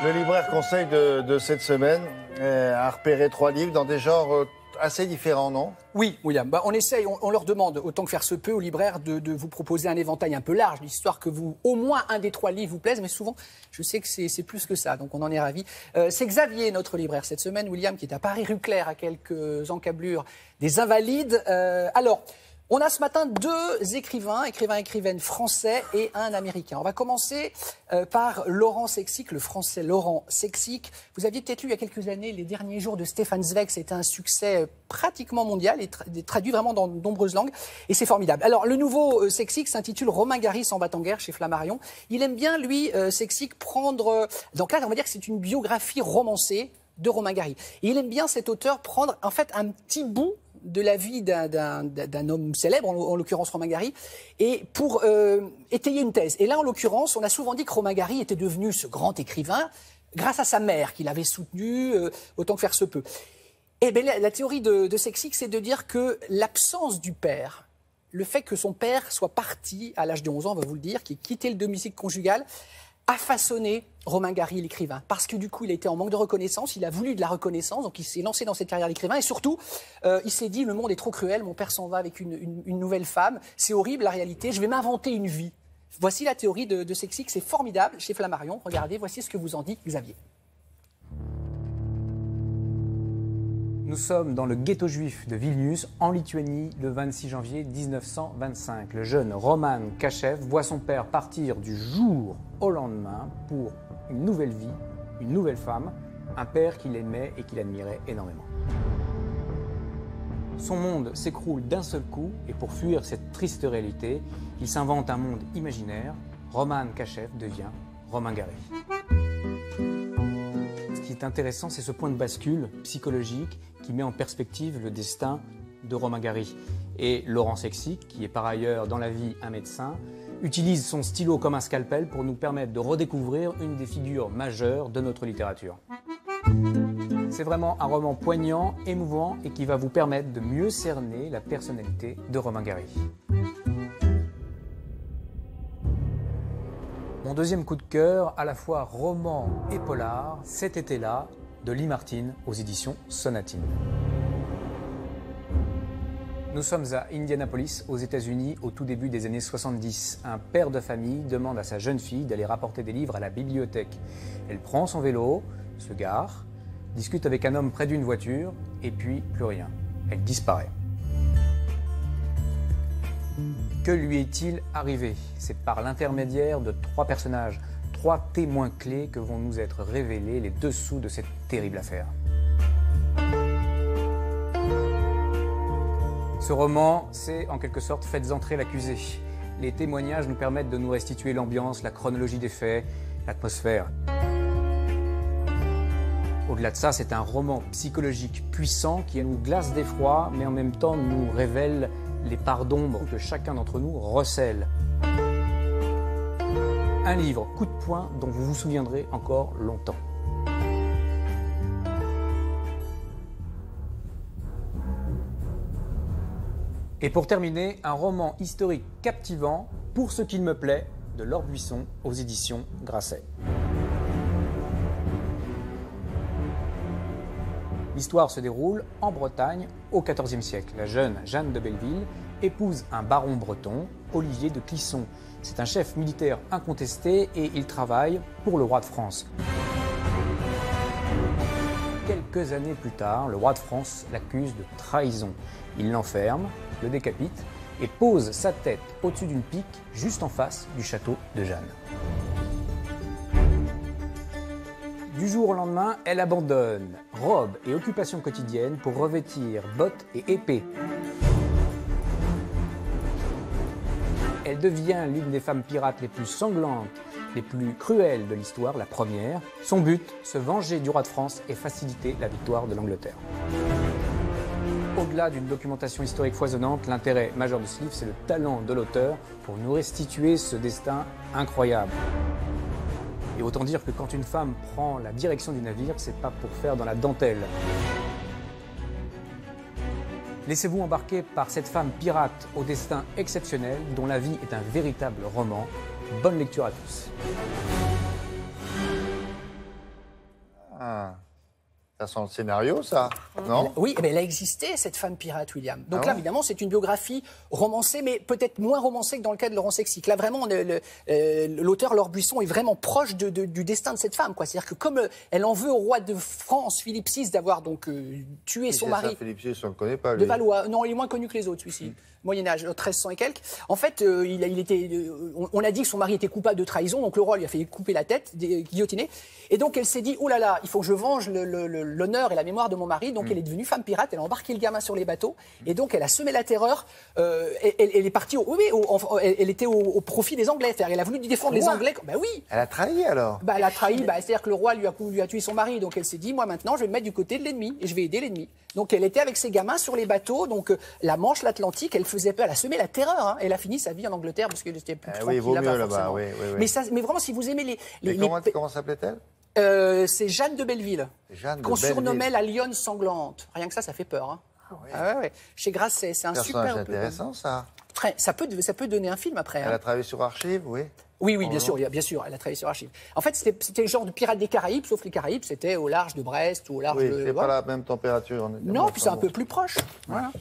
Le libraire conseil de cette semaine a repéré 3 livres dans des genres assez différents, non? Oui, William. On essaye, on leur demande, autant que faire se peut, aux libraires de vous proposer un éventail un peu large, histoire que au moins un des 3 livres vous plaise. Mais souvent, je sais que c'est plus que ça, donc on en est ravis. C'est Xavier, notre libraire, cette semaine, William, qui est à Paris-Rue-Claire, à quelques encablures des Invalides. Alors, on a ce matin 2 écrivaines français et un américain. On va commencer par Laurent Sexic, le français Laurent Sexic. Vous aviez peut-être lu il y a quelques années Les derniers jours de Stefan Zweig. C'était un succès pratiquement mondial et traduit vraiment dans de nombreuses langues. Et c'est formidable. Alors, le nouveau Sexic s'intitule Romain Gary s'en bat en guerre chez Flammarion. Il aime bien, lui, Sexic, prendre... Donc là, on va dire que c'est une biographie romancée de Romain Gary. Et il aime bien, cet auteur, prendre en fait un petit bout de la vie d'un homme célèbre, en l'occurrence Romain Gary, et pour étayer une thèse. Et là, en l'occurrence, on a souvent dit que Romain Gary était devenu ce grand écrivain grâce à sa mère, qu'il avait soutenue autant que faire se peut. Et bien, la théorie de Sexic, c'est de dire que l'absence du père, le fait que son père soit parti à l'âge de 11 ans, on va vous le dire, qu'il ait quitté le domicile conjugal, a façonné Romain Gary, l'écrivain. Parce que du coup, il a été en manque de reconnaissance, il a voulu de la reconnaissance, donc il s'est lancé dans cette carrière d'écrivain. Et surtout, il s'est dit, le monde est trop cruel, mon père s'en va avec une nouvelle femme, c'est horrible la réalité, je vais m'inventer une vie. Voici la théorie de Sexic, c'est formidable, chez Flammarion. Regardez, voici ce que vous en dit Xavier. Nous sommes dans le ghetto juif de Vilnius, en Lituanie, le 26 janvier 1925. Le jeune Roman Kachev voit son père partir du jour au lendemain pour une nouvelle vie, une nouvelle femme, un père qu'il aimait et qu'il admirait énormément. Son monde s'écroule d'un seul coup et pour fuir cette triste réalité, il s'invente un monde imaginaire. Roman Kachev devient Romain Gary. Ce qui est intéressant, c'est ce point de bascule psychologique qui met en perspective le destin de Romain Gary. Et Laurent Sexic, qui est par ailleurs dans la vie un médecin, utilise son stylo comme un scalpel pour nous permettre de redécouvrir une des figures majeures de notre littérature. C'est vraiment un roman poignant, émouvant et qui va vous permettre de mieux cerner la personnalité de Romain Gary. Mon deuxième coup de cœur, à la fois roman et polar, Cet été-là, de Lee Martin aux éditions Sonatine. Nous sommes à Indianapolis, aux États-Unis, au tout début des années 70. Un père de famille demande à sa jeune fille d'aller rapporter des livres à la bibliothèque. Elle prend son vélo, se gare, discute avec un homme près d'une voiture, et puis plus rien. Elle disparaît. Que lui est-il arrivé? C'est par l'intermédiaire de 3 personnages, 3 témoins clés que vont nous être révélés les dessous de cette terrible affaire. Ce roman, c'est en quelque sorte Faites entrer l'accusé. Les témoignages nous permettent de nous restituer l'ambiance, la chronologie des faits, l'atmosphère. Au-delà de ça, c'est un roman psychologique puissant qui nous glace d'effroi, mais en même temps nous révèle les parts d'ombre que chacun d'entre nous recèle. Un livre coup de poing dont vous vous souviendrez encore longtemps. Et pour terminer, un roman historique captivant, Pour ce qu'il me plaît, de Laure Buisson aux éditions Grasset. L'histoire se déroule en Bretagne au XIVe siècle. La jeune Jeanne de Belleville épouse un baron breton, Olivier de Clisson. C'est un chef militaire incontesté et il travaille pour le roi de France. Quelques années plus tard, le roi de France l'accuse de trahison. Il l'enferme, le décapite et pose sa tête au-dessus d'une pique juste en face du château de Jeanne. Du jour au lendemain, elle abandonne robe et occupation quotidienne pour revêtir bottes et épée. Elle devient l'une des femmes pirates les plus sanglantes, les plus cruelles de l'histoire, la première. Son but, se venger du roi de France et faciliter la victoire de l'Angleterre. Au-delà d'une documentation historique foisonnante, l'intérêt majeur de ce livre, c'est le talent de l'auteur pour nous restituer ce destin incroyable. Et autant dire que quand une femme prend la direction du navire, c'est pas pour faire dans la dentelle. Laissez-vous embarquer par cette femme pirate au destin exceptionnel, dont la vie est un véritable roman. Bonne lecture à tous. Ça sent le scénario, ça, non? Oui, eh bien, elle a existé, cette femme pirate, William. Donc Ah là, ouais. évidemment, c'est une biographie romancée, mais peut-être moins romancée que dans le cas de Laurent Sexic. Là, vraiment, l'auteur Laure Buisson est vraiment proche du destin de cette femme, quoi. C'est-à-dire que comme elle en veut au roi de France, Philippe VI, d'avoir donc tué son mari. Ça, Philippe VI, on ne le connaît pas, lui. De Valois. Non, il est moins connu que les autres, celui-ci. Moyen-Âge, 1300 et quelques. En fait, on a dit que son mari était coupable de trahison, donc le roi lui a fait couper la tête, guillotiner. Et donc elle s'est dit, oh là là, il faut que je venge l'honneur et la mémoire de mon mari. Donc elle est devenue femme pirate, elle a embarqué le gamin sur les bateaux. Et donc elle a semé la terreur. Elle est partie, elle était au profit des Anglais. C'est-à-dire, elle a voulu défendre les Anglais. Ben oui. Elle a trahi, alors? Bah, elle a trahi, c'est-à-dire que le roi lui a tué son mari. Donc elle s'est dit, moi maintenant, je vais me mettre du côté de l'ennemi et je vais aider l'ennemi. Donc elle était avec ses gamins sur les bateaux, donc la Manche, l'Atlantique, elle faisait peur, elle a semé la terreur. Hein. Elle a fini sa vie en Angleterre parce qu'elle était plus tranquille oui, vaut là-bas. mieux là-bas, forcément. oui, oui, oui. Mais vraiment, si vous aimez Comment s'appelait-elle? c'est Jeanne de Belleville, Jeanne de qu'on surnommait Belleville. la lionne sanglante. Rien que ça fait peur. Hein. Ah ouais. Chez Grasset, c'est un Personnage super. intéressant, ça. Ça peut donner un film après. Elle Hein. a travaillé sur Archive, oui. Oui, bien sûr, elle a travaillé sur Archive. En fait, c'était le genre de Pirates des Caraïbes, sauf les Caraïbes, c'était au large de Brest ou au large Oui, de. c'est pas la même température. Non, puis c'est un peu plus proche. Voilà.